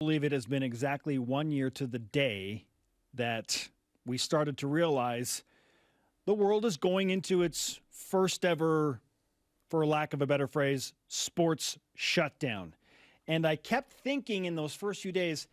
believe it has been exactly 1 year to the day that we started to realize the world is going into its first ever, for lack of a better phrase, sports shutdown. And I kept thinking in those first few days,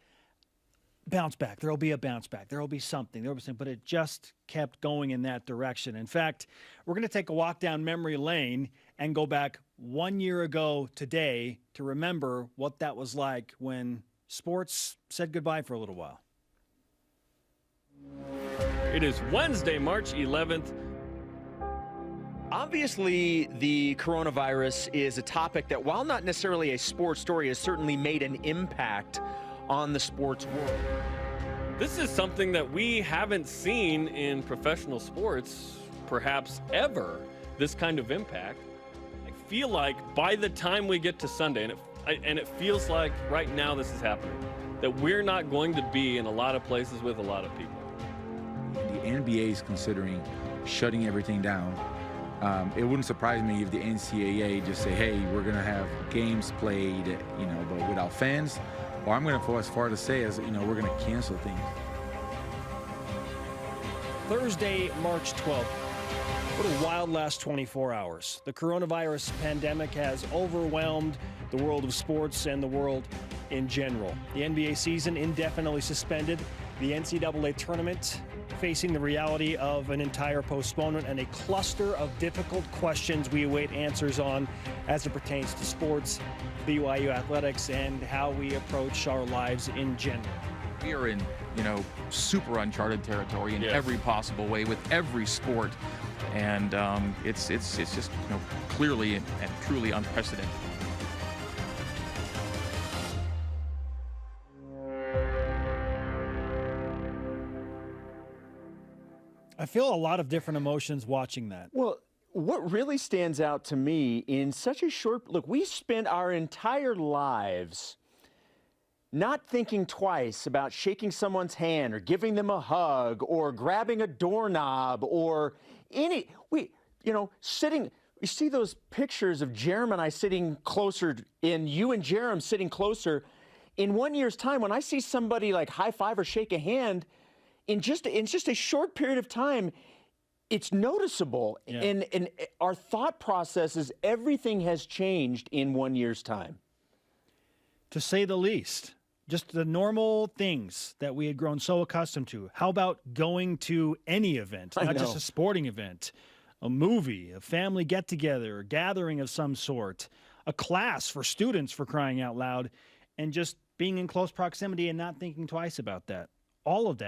bounce back. There'll be a bounce back. There'll be something. But it just kept going in that direction. In fact, we're going to take a walk down memory lane and go back 1 year ago today to remember what that was like when sports said goodbye for a little while. It is Wednesday, March 11th. Obviously, the coronavirus is a topic that, while not necessarily a sports story, has certainly made an impact on the sports world. This is something that we haven't seen in professional sports, perhaps ever, this kind of impact. I feel like by the time we get to Sunday, and it feels like right now this is happening, that we're not going to be in a lot of places with a lot of people. The NBA is considering shutting everything down. It wouldn't surprise me if the NCAA just say, hey, we're going to have games played, but without fans. Or I'm going to go as far to say as, we're going to cancel things. Thursday, March 12th. What a wild last 24 hours. The coronavirus pandemic has overwhelmed the world of sports and the world in general. The NBA season indefinitely suspended. The NCAA tournament facing the reality of an entire postponement and a cluster of difficult questions we await answers on as it pertains to sports, BYU athletics, and how we approach our lives in general. We are in, super uncharted territory in every possible way with every sport, and it's just clearly and truly unprecedented. I feel a lot of different emotions watching that. Well, what really stands out to me in such a short look, we spent our entire lives not thinking twice about shaking someone's hand or giving them a hug or grabbing a doorknob or sitting. You see those pictures of Jerem and I sitting closer, and you and Jerem sitting closer. In 1 year's time, when I see somebody like high five or shake a hand, in just a short period of time, it's noticeable. Yeah. And our thought processes, everything has changed in 1 year's time. To say the least. Just the normal things that we had grown so accustomed to. How about going to any event, not just a sporting event, a movie, a family get-together, a gathering of some sort, a class for students, for crying out loud, and just being in close proximity and not thinking twice about that. All of that